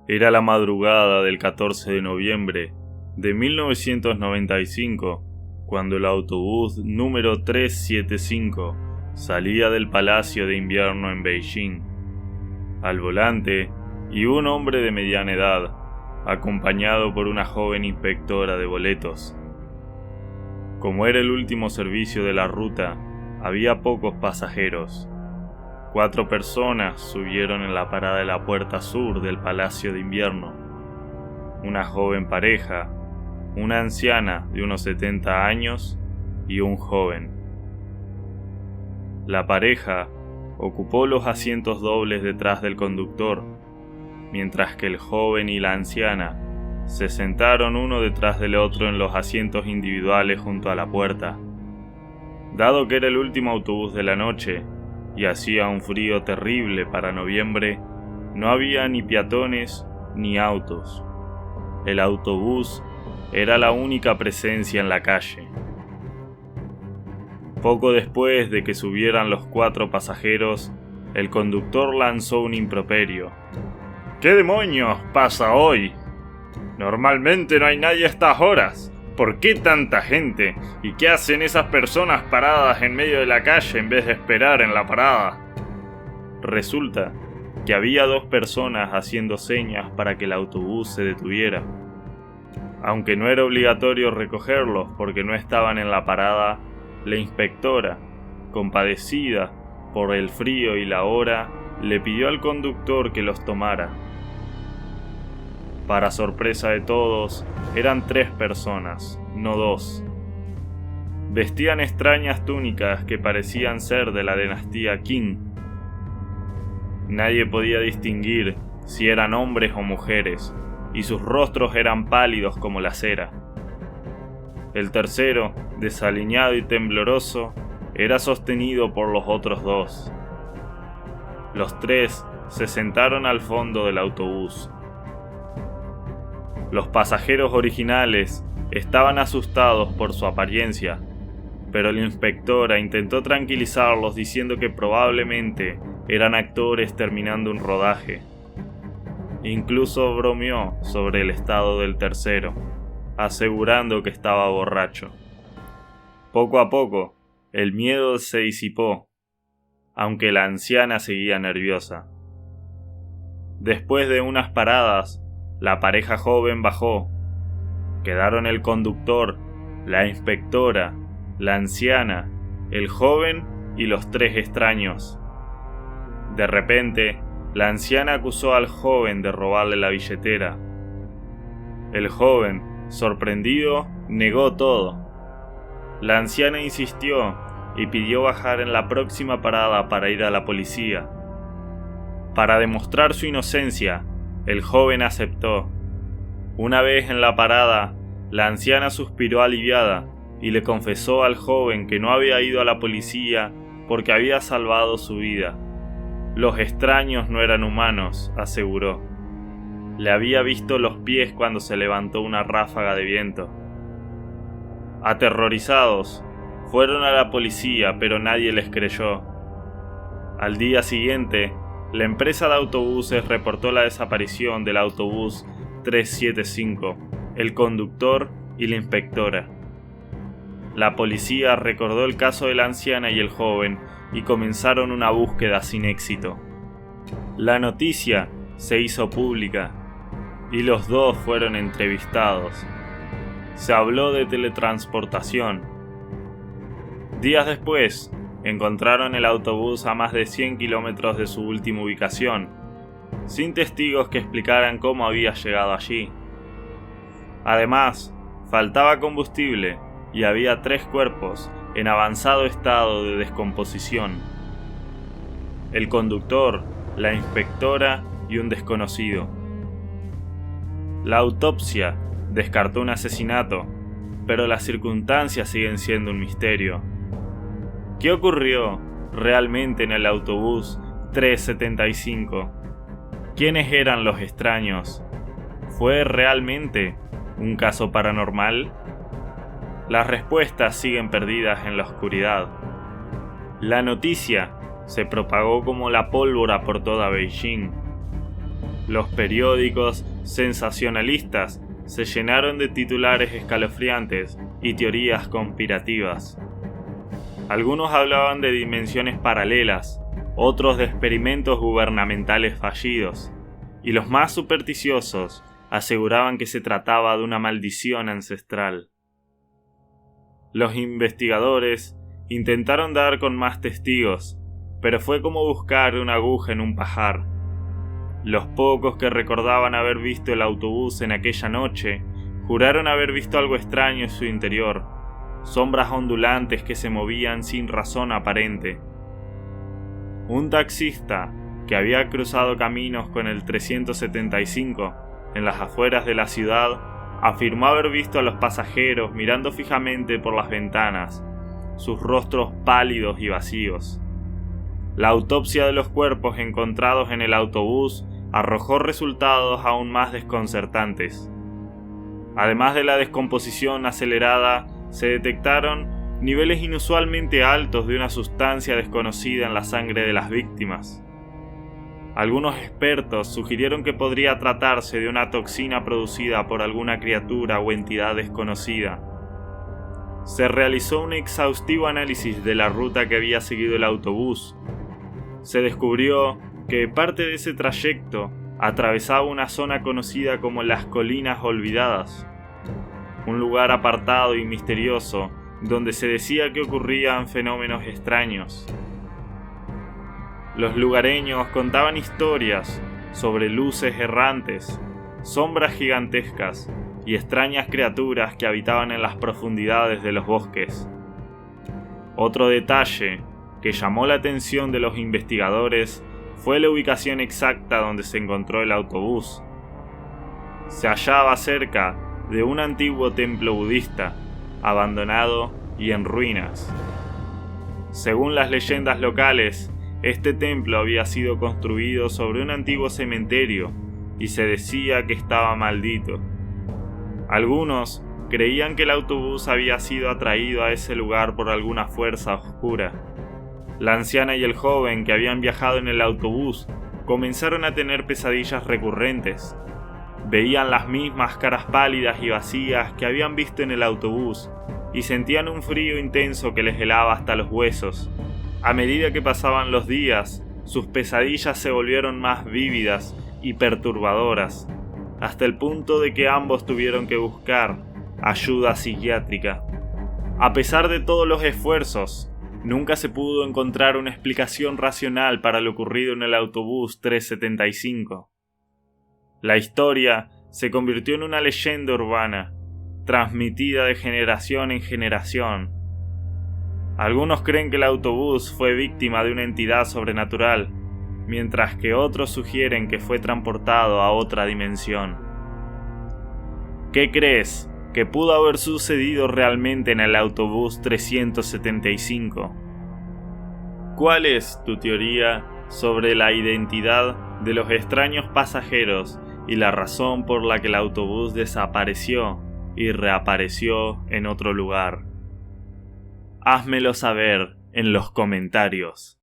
Era la madrugada del 14 de noviembre de 1995 cuando el autobús número 375 salía del Palacio de Invierno en Beijing. Al volante iba un hombre de mediana edad, acompañado por una joven inspectora de boletos. Como era el último servicio de la ruta, había pocos pasajeros. 4 personas subieron en la parada de la puerta sur del Palacio de Invierno. Una joven pareja, una anciana de unos 70 años y un joven. La pareja ocupó los asientos dobles detrás del conductor, mientras que el joven y la anciana se sentaron uno detrás del otro en los asientos individuales junto a la puerta. Dado que era el último autobús de la noche y hacía un frío terrible para noviembre, no había ni peatones ni autos. El autobús era la única presencia en la calle. Poco después de que subieran los 4 pasajeros, el conductor lanzó un improperio. ¿Qué demonios pasa hoy? Normalmente no hay nadie a estas horas. ¿Por qué tanta gente? ¿Y qué hacen esas personas paradas en medio de la calle en vez de esperar en la parada? Resulta que había 2 personas haciendo señas para que el autobús se detuviera. Aunque no era obligatorio recogerlos porque no estaban en la parada, la inspectora, compadecida por el frío y la hora, le pidió al conductor que los tomara. Para sorpresa de todos, eran 3 personas, no 2. Vestían extrañas túnicas que parecían ser de la dinastía Qing. Nadie podía distinguir si eran hombres o mujeres, y sus rostros eran pálidos como la cera. El tercero, desaliñado y tembloroso, era sostenido por los otros 2. Los 3 se sentaron al fondo del autobús. Los pasajeros originales estaban asustados por su apariencia, pero la inspectora intentó tranquilizarlos diciendo que probablemente eran actores terminando un rodaje. Incluso bromeó sobre el estado del tercero, asegurando que estaba borracho. Poco a poco, el miedo se disipó, aunque la anciana seguía nerviosa. Después de unas paradas, la pareja joven bajó. Quedaron el conductor, la inspectora, la anciana, el joven y los 3 extraños. De repente, la anciana acusó al joven de robarle la billetera. El joven, sorprendido, negó todo. La anciana insistió y pidió bajar en la próxima parada para ir a la policía. Para demostrar su inocencia, el joven aceptó. Una vez en la parada, la anciana suspiró aliviada y le confesó al joven que no había ido a la policía porque había salvado su vida. Los extraños no eran humanos, aseguró. Le había visto los pies cuando se levantó una ráfaga de viento. Aterrorizados, fueron a la policía, pero nadie les creyó. Al día siguiente, la empresa de autobuses reportó la desaparición del autobús 375, el conductor y la inspectora. La policía recordó el caso de la anciana y el joven y comenzaron una búsqueda sin éxito. La noticia se hizo pública y los 2 fueron entrevistados. Se habló de teletransportación. Días después, encontraron el autobús a más de 100 kilómetros de su última ubicación, sin testigos que explicaran cómo había llegado allí. Además, faltaba combustible y había 3 cuerpos en avanzado estado de descomposición: el conductor, la inspectora y un desconocido. La autopsia descartó un asesinato, pero las circunstancias siguen siendo un misterio. ¿Qué ocurrió realmente en el autobús 375? ¿Quiénes eran los extraños? ¿Fue realmente un caso paranormal? Las respuestas siguen perdidas en la oscuridad. La noticia se propagó como la pólvora por toda Beijing. Los periódicos sensacionalistas se llenaron de titulares escalofriantes y teorías conspirativas. Algunos hablaban de dimensiones paralelas, otros de experimentos gubernamentales fallidos, y los más supersticiosos aseguraban que se trataba de una maldición ancestral. Los investigadores intentaron dar con más testigos, pero fue como buscar una aguja en un pajar. Los pocos que recordaban haber visto el autobús en aquella noche juraron haber visto algo extraño en su interior, sombras ondulantes que se movían sin razón aparente. Un taxista que había cruzado caminos con el 375 en las afueras de la ciudad afirmó haber visto a los pasajeros mirando fijamente por las ventanas, sus rostros pálidos y vacíos. La autopsia de los cuerpos encontrados en el autobús arrojó resultados aún más desconcertantes. Además de la descomposición acelerada, se detectaron niveles inusualmente altos de una sustancia desconocida en la sangre de las víctimas. Algunos expertos sugirieron que podría tratarse de una toxina producida por alguna criatura o entidad desconocida. Se realizó un exhaustivo análisis de la ruta que había seguido el autobús. Se descubrió que parte de ese trayecto atravesaba una zona conocida como las Colinas Olvidadas, un lugar apartado y misterioso donde se decía que ocurrían fenómenos extraños. Los lugareños contaban historias sobre luces errantes, sombras gigantescas y extrañas criaturas que habitaban en las profundidades de los bosques. Otro detalle que llamó la atención de los investigadores fue la ubicación exacta donde se encontró el autobús. Se hallaba cerca de un antiguo templo budista, abandonado y en ruinas. Según las leyendas locales, este templo había sido construido sobre un antiguo cementerio y se decía que estaba maldito. Algunos creían que el autobús había sido atraído a ese lugar por alguna fuerza oscura. La anciana y el joven que habían viajado en el autobús comenzaron a tener pesadillas recurrentes. Veían las mismas caras pálidas y vacías que habían visto en el autobús y sentían un frío intenso que les helaba hasta los huesos. A medida que pasaban los días, sus pesadillas se volvieron más vívidas y perturbadoras, hasta el punto de que ambos tuvieron que buscar ayuda psiquiátrica. A pesar de todos los esfuerzos, nunca se pudo encontrar una explicación racional para lo ocurrido en el autobús 375. La historia se convirtió en una leyenda urbana, transmitida de generación en generación. Algunos creen que el autobús fue víctima de una entidad sobrenatural, mientras que otros sugieren que fue transportado a otra dimensión. ¿Qué crees que pudo haber sucedido realmente en el autobús 375? ¿Cuál es tu teoría sobre la identidad de los extraños pasajeros y la razón por la que el autobús desapareció y reapareció en otro lugar? Házmelo saber en los comentarios.